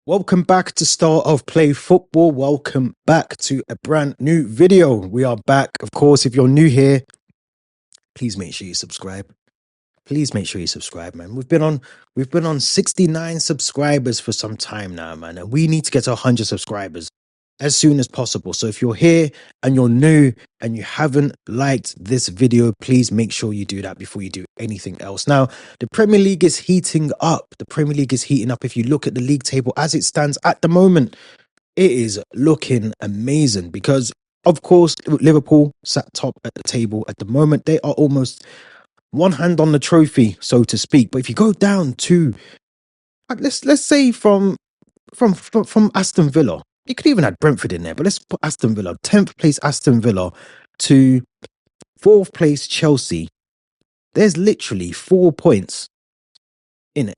Welcome back to Start of Play Football. Welcome back to a brand new video. We are back. Of course, if you're new here, please make sure you subscribe. Please make sure you subscribe, man. We've been on 69 subscribers for some time now, man, and we need to get to 100 subscribers as soon as possible. So if you're here and you're new and you haven't liked this video, please make sure you do that before you do anything else. Now, the Premier League is heating up. The Premier League is heating up. If you look at the league table as it stands at the moment, it is looking amazing because, of course, Liverpool sat top at the table at the moment. They are almost one hand on the trophy, so to speak. But if you go down to let's say from Aston Villa, you could even add Brentford in there, but let's put Aston Villa, 10th place Aston Villa to 4th place Chelsea. There's literally 4 points in it.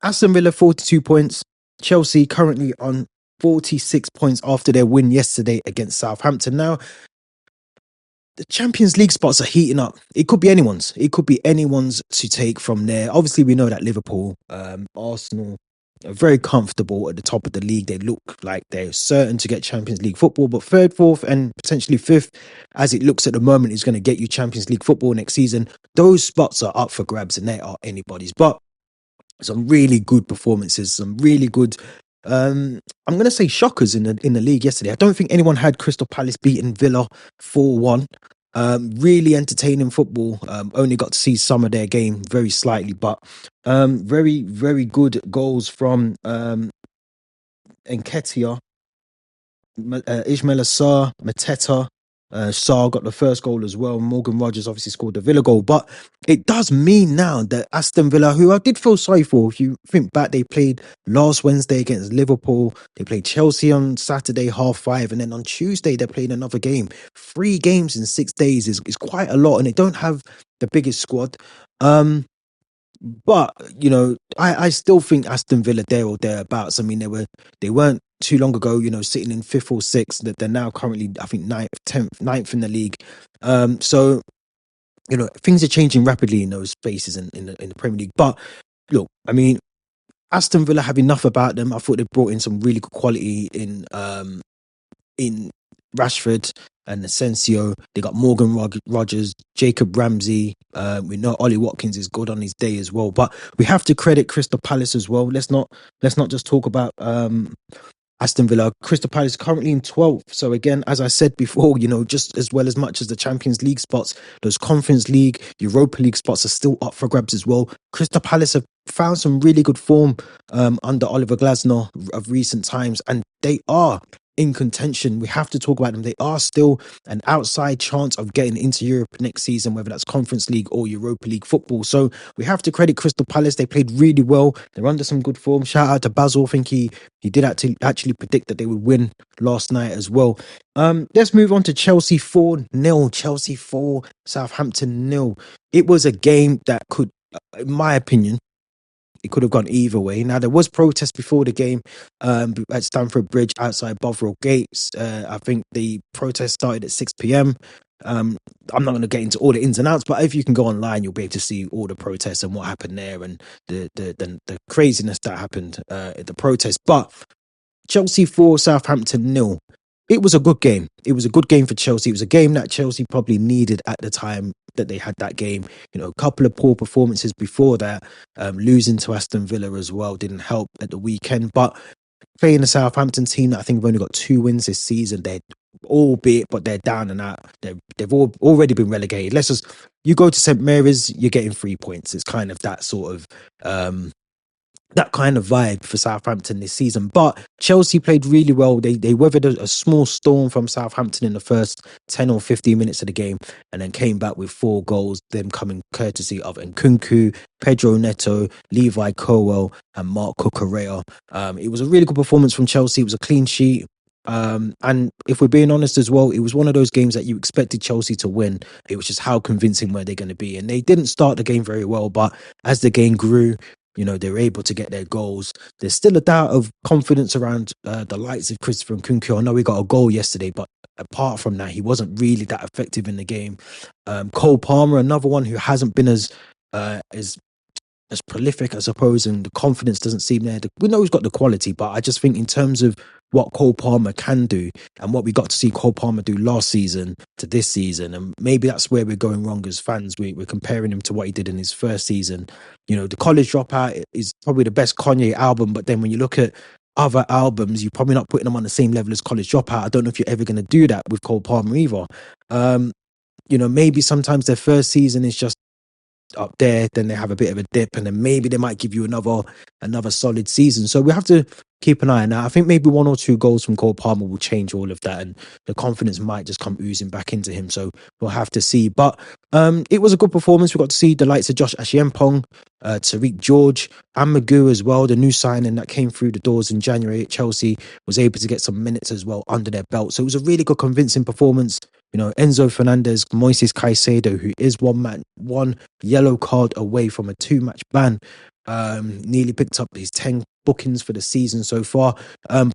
Aston Villa 42 points, Chelsea currently on 46 points after their win yesterday against Southampton. Now, the Champions League spots are heating up. It could be anyone's. It could be anyone's to take from there. Obviously, we know that Liverpool, Arsenal are very comfortable at the top of the league. They look like they're certain to get Champions League football, but third, fourth, and potentially fifth, as it looks at the moment, is going to get you Champions League football next season. Those spots are up for grabs, and they are anybody's. But some really good performances, some really good. I'm going to say shockers in the league yesterday. I don't think anyone had Crystal Palace beating Villa 4-1. Really entertaining football. Only got to see some of their game very slightly, but very, very good goals from Nketiah, Ismail Assar, Mateta. Sarr got the first goal as well. Morgan Rogers obviously scored the Villa goal. But it does mean now that Aston Villa, who I did feel sorry for, if you think back, they played last Wednesday against Liverpool. They played Chelsea on Saturday, 5:30. And then on Tuesday, they played another game. 3 games in 6 days is quite a lot. And they don't have the biggest squad. But I still think Aston Villa there or thereabouts. I mean, they weren't too long ago, sitting in 5th or 6th. That they're now currently, I think, 9th, 10th, 9th in the league. So things are changing rapidly in those spaces in the Premier League. But look, I mean, Aston Villa have enough about them. I thought they brought in some really good quality in Rashford and Asensio. They got Morgan Rogers, Jacob Ramsey. We know Ollie Watkins is good on his day as well. But we have to credit Crystal Palace as well. Let's not just talk about Aston Villa. Crystal Palace currently in 12th. So again, as I said before, just as well as much as the Champions League spots, those Conference League, Europa League spots are still up for grabs as well. Crystal Palace have found some really good form under Oliver Glasner of recent times, and they are in contention. We have to talk about them. They are still an outside chance of getting into Europe next season, whether that's Conference League or Europa League football. So we have to credit Crystal Palace. They played really well. They're under some good form. Shout out to Basil. I think he did actually predict that they would win last night as well. Let's move on to Chelsea 4-0. Chelsea 4, Southampton 0. It was a game that could, in my opinion, it could have gone either way. Now, there was protest before the game at Stamford Bridge outside Bovril Gates. I think the protest started at 6 p.m. I'm not going to get into all the ins and outs, but if you can go online, you'll be able to see all the protests and what happened there and the craziness that happened at the protest. But Chelsea 4, Southampton 0. It was a good game. It was a good game for Chelsea. It was a game that Chelsea probably needed at the time that they had that game. A couple of poor performances before that, losing to Aston Villa as well didn't help at the weekend. But playing the Southampton team that I think have only got 2 wins this season, but they're down and out. They've already been relegated. You go to St Mary's, you're getting 3 points. It's kind of that sort of that kind of vibe for Southampton this season. But Chelsea played really well. They weathered a small storm from Southampton in the first 10 or 15 minutes of the game and then came back with 4 goals, them coming courtesy of Nkunku, Pedro Neto, Levi Colwill and Marc Cucurella. It was a really good performance from Chelsea. It was a clean sheet. And if we're being honest as well, it was one of those games that you expected Chelsea to win. It was just how convincing were they going to be. And they didn't start the game very well, but as the game grew, they were able to get their goals. There's still a doubt of confidence around the likes of Christopher Nkunku. I know he got a goal yesterday, but apart from that, he wasn't really that effective in the game. Cole Palmer, another one who hasn't been as as prolific, I suppose, and the confidence doesn't seem there. We know he's got the quality, but I just think in terms of what Cole Palmer can do and what we got to see Cole Palmer do last season to this season, and maybe that's where we're going wrong as fans. We're comparing him to what he did in his first season. You know, the College Dropout is probably the best Kanye album, but then when you look at other albums, you're probably not putting them on the same level as College Dropout. I don't know if you're ever going to do that with Cole Palmer either. Um, you know, maybe sometimes their first season is just up there, then they have a bit of a dip, and then maybe they might give you another solid season. So we have to keep an eye on that. I think maybe one or two goals from Cole Palmer will change all of that, and the confidence might just come oozing back into him. So we'll have to see. But it was a good performance. We got to see the likes of Josh Ashiempong, Tariq George, and Magoo as well. The new signing that came through the doors in January at Chelsea was able to get some minutes as well under their belt. So it was a really good, convincing performance. You know, Enzo Fernandez, Moises Caicedo, who is one yellow card away from a 2-match ban, nearly picked up his 10 bookings for the season so far.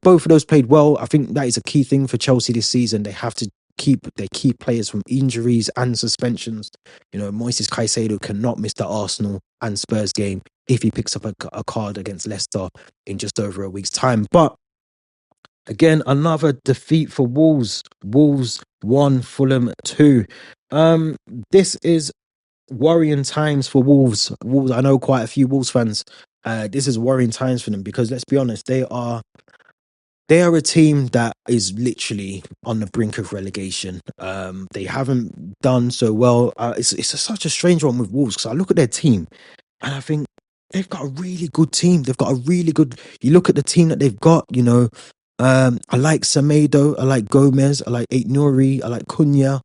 Both of those played well. I think that is a key thing for Chelsea this season. They have to keep their key players from injuries and suspensions. You know, Moises Caicedo cannot miss the Arsenal and Spurs game if he picks up a card against Leicester in just over a week's time. But again, another defeat for Wolves. Wolves 1, Fulham 2. This is worrying times for Wolves. Wolves, I know quite a few Wolves fans. This is worrying times for them because let's be honest, they are a team that is literally on the brink of relegation. They haven't done so well. Such a strange one with Wolves because I look at their team and I think they've got a really good team. They've got a really good. You look at the team that they've got. You know, I like Semedo, I like Gomez, I like Ait Nouri, I like Cunha,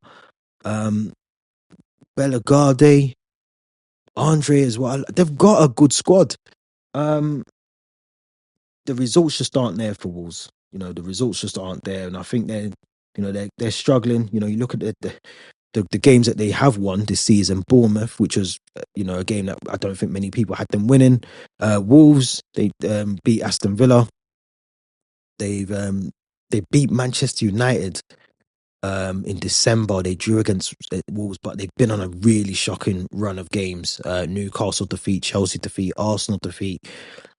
um, Bellegarde, Andre as well. They've got a good squad. Um, the results just aren't there for Wolves. You know, the results just aren't there, and I think they're struggling. You know, you look at the games that they have won this season. Bournemouth, which was a game that I don't think many people had them winning. Wolves, they beat Aston Villa. They beat Manchester United in December. They drew against Wolves, but they've been on a really shocking run of games. Newcastle defeat, Chelsea defeat, Arsenal defeat,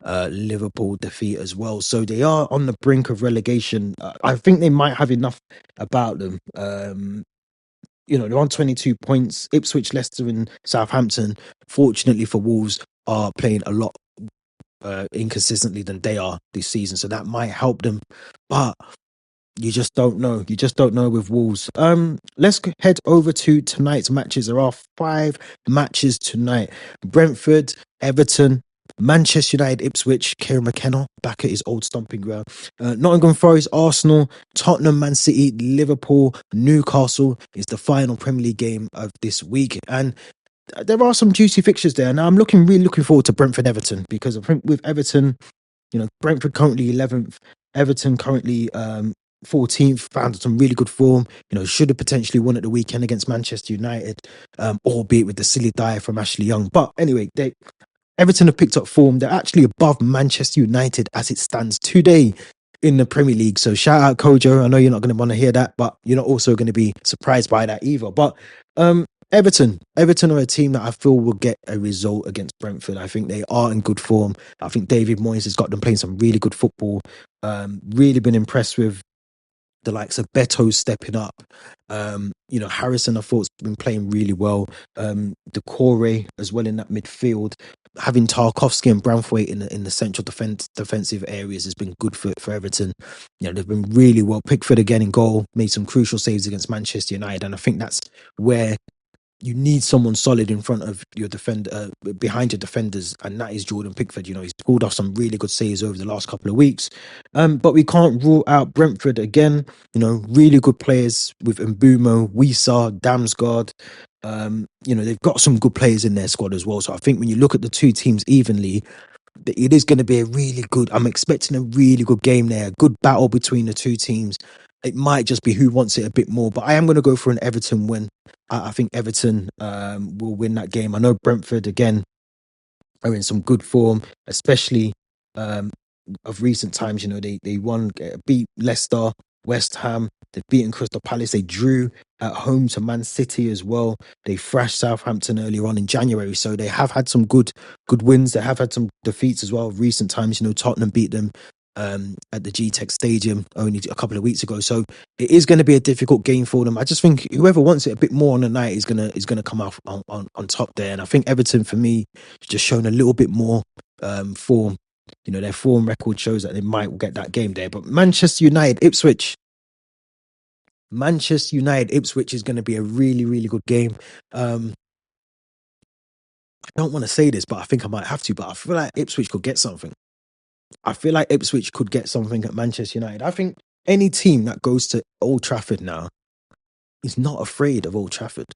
Liverpool defeat as well. So they are on the brink of relegation. I think they might have enough about them. They're on 22 points. Ipswich, Leicester, and Southampton, fortunately for Wolves, are playing a lot inconsistently than they are this season. So that might help them. But you just don't know. You just don't know with Wolves. Let's head over to tonight's matches. There are 5 matches tonight. Brentford, Everton, Manchester United, Ipswich, Kieran McKenna back at his old stomping ground. Nottingham Forest, Arsenal, Tottenham, Man City, Liverpool, Newcastle is the final Premier League game of this week. And there are some juicy fixtures there. Now I'm really looking forward to Brentford Everton because I think with Everton, Brentford currently 11th, Everton currently 14th, found some really good form. Should have potentially won at the weekend against Manchester United, albeit with the silly dive from Ashley Young. But anyway, Everton have picked up form. They're actually above Manchester United as it stands today in the Premier League. So shout out Kojo. I know you're not going to want to hear that, but you're not also going to be surprised by that either. But Everton are a team that I feel will get a result against Brentford. I think they are in good form. I think David Moyes has got them playing some really good football. Really been impressed with the likes of Beto stepping up. Harrison, I thought, has been playing really well. Decore as well in that midfield. Having Tarkovsky and Branthwaite in the central defensive areas has been good for Everton. They've been really well. Pickford again in goal, made some crucial saves against Manchester United, and I think that's where you need someone solid in front of your defender, behind your defenders, and that is Jordan Pickford. He's pulled off some really good saves over the last couple of weeks. But we can't rule out Brentford again. Really good players with Mbumo, Wisa, Damsgaard. They've got some good players in their squad as well. So I think when you look at the two teams evenly, it is going to be a really good. I'm expecting a really good game there, a good battle between the two teams. It might just be who wants it a bit more, but I am going to go for an Everton win. I think Everton will win that game. I know Brentford again are in some good form, especially of recent times. They beat Leicester, West Ham, they've beaten Crystal Palace, they drew at home to Man City as well. They thrashed Southampton earlier on in January, so they have had some good wins. They have had some defeats as well. Recent times, Tottenham beat them at the G-Tech Stadium only a couple of weeks ago. So it is going to be a difficult game for them. I just think whoever wants it a bit more on the night is gonna come out on top there. And I think Everton, for me, has just shown a little bit more form. Their form record shows that they might get that game there. But Manchester United Ipswich is going to be a really, really good game. Um, I don't want to say this, but I think I might have to. But I feel like Ipswich could get something. I feel like Ipswich could get something at Manchester United. I think any team that goes to Old Trafford now is not afraid of Old Trafford.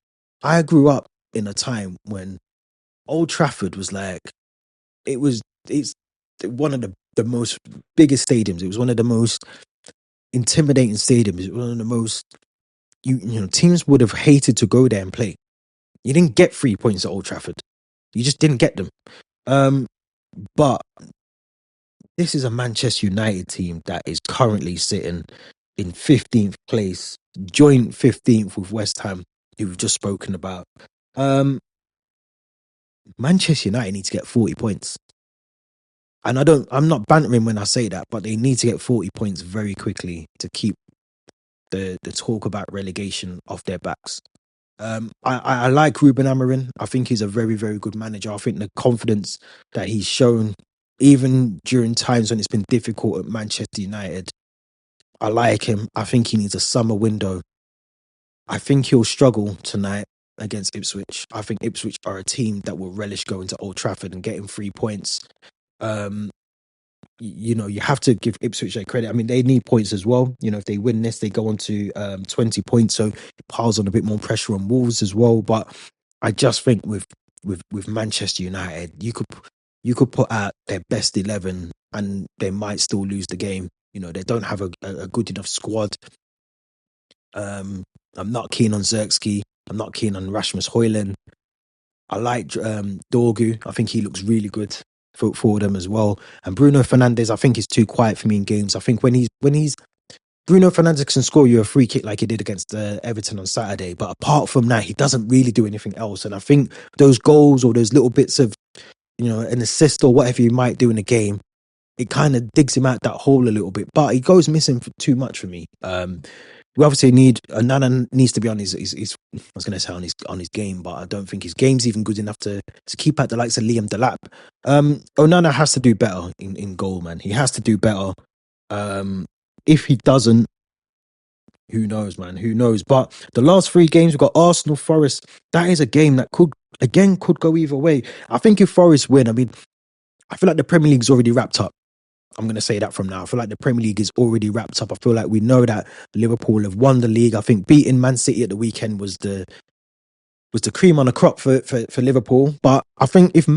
I grew up in a time when Old Trafford was like, it's one of the most biggest stadiums. It was one of the most intimidating stadiums. It was one of the most, teams would have hated to go there and play. You didn't get 3 points at Old Trafford. You just didn't get them. Um, but this is a Manchester United team that is currently sitting in 15th place, joint 15th with West Ham, who we've just spoken about. Um, Manchester United need to get 40 points. And I'm not bantering when I say that, but they need to get 40 points very quickly to keep the talk about relegation off their backs. I like Ruben Amorim. I think he's a very, very good manager. I think the confidence that he's shown, even during times when it's been difficult at Manchester United, I like him. I think he needs a summer window. I think he'll struggle tonight against Ipswich. I think Ipswich are a team that will relish going to Old Trafford and getting 3 points. Um, you have to give Ipswich their credit. I mean, they need points as well. If they win this, they go on to 20 points, so it piles on a bit more pressure on Wolves as well. But I just think with Manchester United, you could put out their best 11 and they might still lose the game. They don't have a good enough squad. I'm not keen on Xerxes. I'm not keen on Rasmus Højlund. I like Dorgu. I think he looks really good for them as well. And Bruno Fernandes, I think, is too quiet for me in games. I think when he's Bruno Fernandes can score you a free kick like he did against Everton on Saturday, but apart from that, he doesn't really do anything else. And I think those goals or those little bits of an assist or whatever you might do in a game, it kind of digs him out that hole a little bit. But he goes missing for too much for me. We obviously need Nana needs to be on his I was going to say on his game, but I don't think his game's even good enough to keep out the likes of Liam Delap. Onana has to do better in goal, man. He has to do better. If he doesn't, who knows, man? Who knows? But the last 3 games, we've got Arsenal, Forest. That is a game that could go either way. I think if Forest win, I mean, I feel like the Premier League's already wrapped up. I'm going to say that from now. I feel like the Premier League is already wrapped up. I feel like we know that Liverpool have won the league. I think beating Man City at the weekend was the cream on the crop for Liverpool. But I think if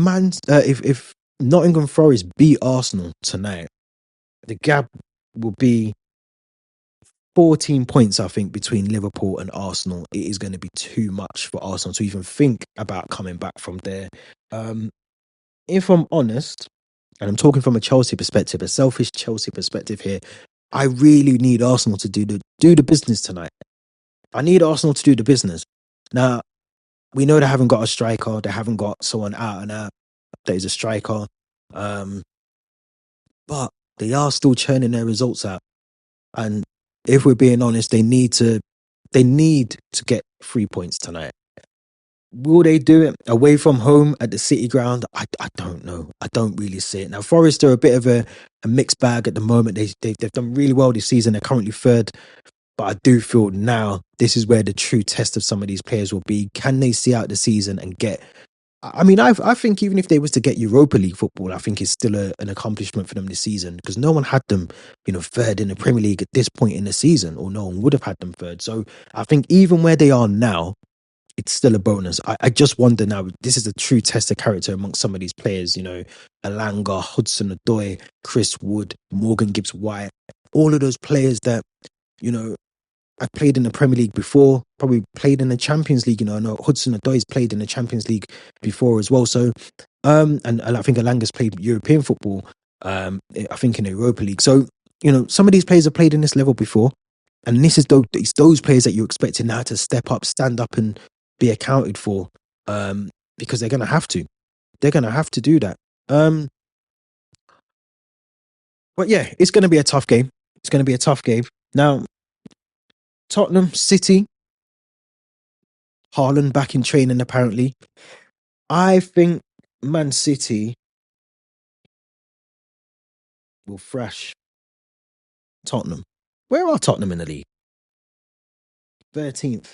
Nottingham Forest beat Arsenal tonight, the gap will be 14 points, I think, between Liverpool and Arsenal. It is going to be too much for Arsenal to even think about coming back from there. If I'm honest, and I'm talking from a Chelsea perspective, a selfish Chelsea perspective here, I really need Arsenal to do the business tonight. I need Arsenal to do the business. Now, we know they haven't got a striker. They haven't got someone out and out that is a striker. But they are still churning their results out. And if we're being honest, they need to get 3 points tonight. Will they do it away from home at the City ground? I don't know. I don't really see it. Now, Forest are a bit of a mixed bag at the moment. They've done really well this season. They're currently third. But I do feel now this is where the true test of some of these players will be. Can they see out the season and get... I mean, I think even if they was to get Europa League football, I think it's still an accomplishment for them this season because no one had them, third in the Premier League at this point in the season, or no one would have had them third. So I think even where they are now, it's still a bonus. I just wonder now, this is a true test of character amongst some of these players, Alanga, Hudson-Odoi, Chris Wood, Morgan Gibbs-White, all of those players that, I've played in the Premier League before, probably played in the Champions League. I know Hudson-Odoi's played in the Champions League before as well. So, and I think Alanga's played European football, I think in the Europa League. So, some of these players have played in this level before. And this is it's those players that you're expecting now to step up, stand up, and be accounted for, because they're going to have to. They're going to have to do that. Um, but yeah, it's going to be a tough game. It's going to be a tough game. Now, Tottenham, City, Haaland back in training apparently. I think Man City will thrash Tottenham. Where are Tottenham in the league? 13th.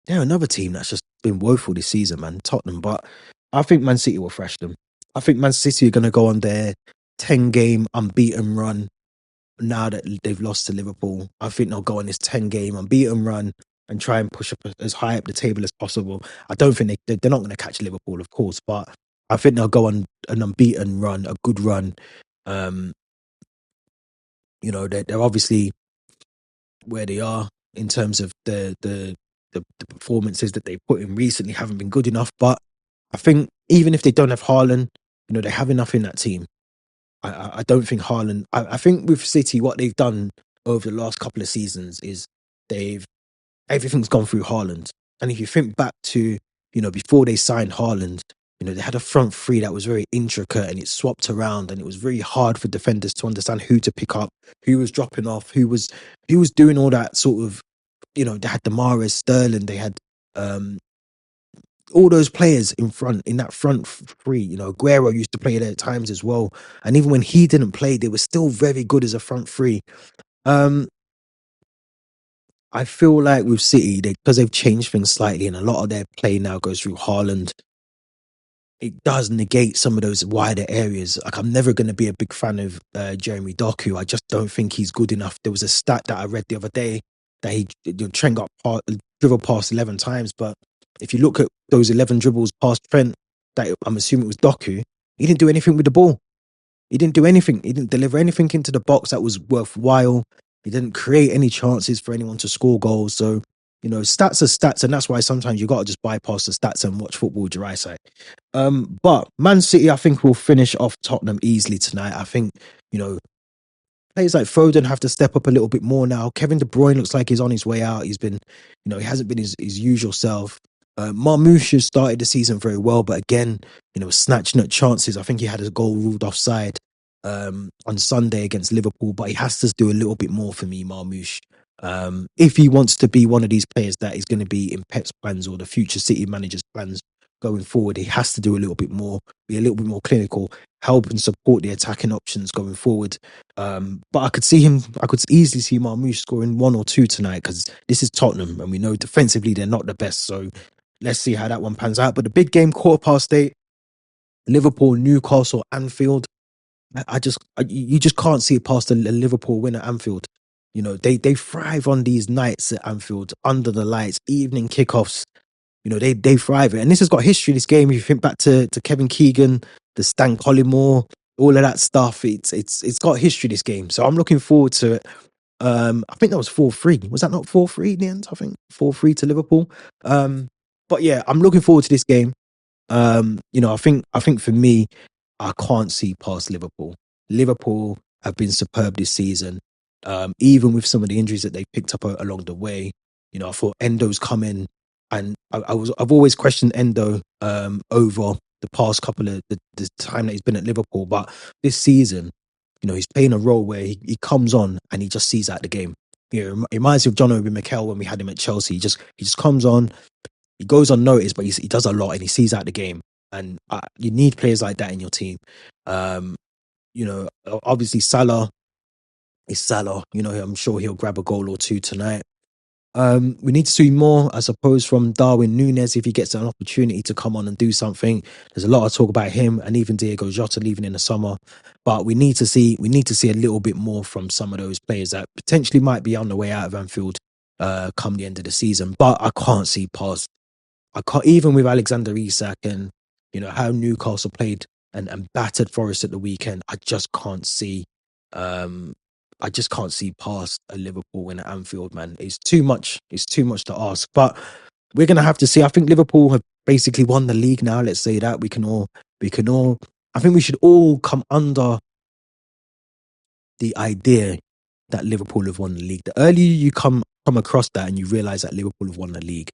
They're another team that's just been woeful this season, man. Tottenham, but I think Man City will thrash them. I think Man City are going to go on their 10-game unbeaten run now that they've lost to Liverpool. I think they'll go on this 10-game unbeaten run and try and push up as high up the table as possible. I don't think they're not going to catch Liverpool, of course, but I think they'll go on an unbeaten run, a good run. Um, they're obviously where they are in terms of the performances that they put in recently haven't been good enough. But I think even if they don't have Haaland, they have enough in that team. I don't think Haaland. I think with City, what they've done over the last couple of seasons is everything's gone through Haaland. And if you think back to before they signed Haaland, they had a front three that was very intricate and it swapped around, and it was very hard for defenders to understand who to pick up, who was dropping off, who was doing all that sort of. They had Demares, Sterling, they had all those players in that front three. Aguero used to play there at times as well. And even when he didn't play, they were still very good as a front three. Um, I feel like with City, because they've changed things slightly and a lot of their play now goes through Haaland, it does negate some of those wider areas. Like, I'm never going to be a big fan of Jeremy Doku. I just don't think he's good enough. There was a stat that I read the other day that Trent got dribbled past 11 times, but if you look at those 11 dribbles past Trent, that I'm assuming it was Doku, he didn't do anything with the ball. He didn't do anything. He didn't deliver anything into the box that was worthwhile. He didn't create any chances for anyone to score goals. So, stats are stats, and that's why sometimes you got to just bypass the stats and watch football with your eyesight. But Man City, I think, will finish off Tottenham easily tonight. I think, players like Foden have to step up a little bit more now. Kevin De Bruyne looks like he's on his way out. He's been, he hasn't been his usual self. Marmoush has started the season very well, but again, snatching at chances. I think he had a goal ruled offside on Sunday against Liverpool, but he has to do a little bit more for me, Marmoush. If he wants to be one of these players that is going to be in Pep's plans or the future City manager's plans going forward, he has to do a little bit more, be a little bit more clinical, help and support the attacking options going forward. But I could easily see Marmoush scoring one or two tonight, because this is Tottenham and we know defensively they're not the best. So let's see how that one pans out. But the big game, 8:15, Liverpool, Newcastle, Anfield. You just can't see it past a Liverpool win at Anfield. They thrive on these nights at Anfield, under the lights, evening kickoffs. They thrive. And this has got history, this game. If you think back to Kevin Keegan, the Stan Collymore, all of that stuff, it's got history, this game. So I'm looking forward to it. I think that was 4-3. Was that not 4-3 in the end? I think 4-3 to Liverpool. But yeah, I'm looking forward to this game. I think for me, I can't see past Liverpool. Liverpool have been superb this season. Even with some of the injuries that they picked up along the way. I thought Endo's come in, and I've always questioned Endo over the past couple of the time that he's been at Liverpool, but this season, he's playing a role where he comes on and he just sees out the game. It reminds me of John Obi Mikel when we had him at Chelsea. He just comes on, he goes unnoticed, but he does a lot and he sees out the game. And you need players like that in your team. Obviously Salah is Salah. I'm sure he'll grab a goal or two tonight. We need to see more, I suppose, from Darwin Núñez if he gets an opportunity to come on and do something. There's a lot of talk about him and even Diego Jota leaving in the summer, but we need to see a little bit more from some of those players that potentially might be on the way out of Anfield come the end of the season. But I can't see past. I can't, even with Alexander Isak and how Newcastle played and battered Forest at the weekend. I just can't see. I just can't see past a Liverpool win at Anfield, man. It's too much. It's too much to ask. But we're gonna have to see. I think Liverpool have basically won the league now. Let's say that we can all. I think we should all come under the idea that Liverpool have won the league. The earlier you come across that and you realize that Liverpool have won the league,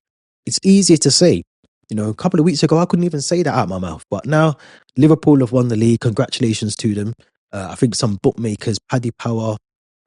it's easier to say. You know, a couple of weeks ago, I couldn't even say that out of my mouth. But now, Liverpool have won the league. Congratulations to them. I think some bookmakers, Paddy Power,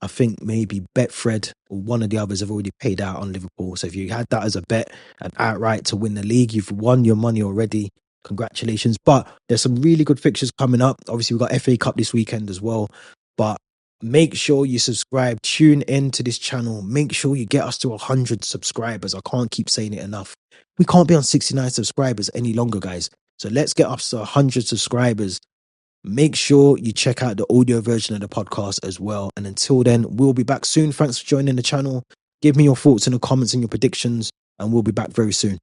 I think maybe Betfred or one of the others have already paid out on Liverpool. So if you had that as a bet and outright to win the league, you've won your money already. Congratulations. But there's some really good fixtures coming up. Obviously, we've got FA Cup this weekend as well. But make sure you subscribe, tune in to this channel. Make sure you get us to 100 subscribers. I can't keep saying it enough. We can't be on 69 subscribers any longer, guys. So let's get us to 100 subscribers. Make sure you check out the audio version of the podcast as well. And until then, we'll be back soon. Thanks for joining the channel. Give me your thoughts in the comments and your predictions, and we'll be back very soon.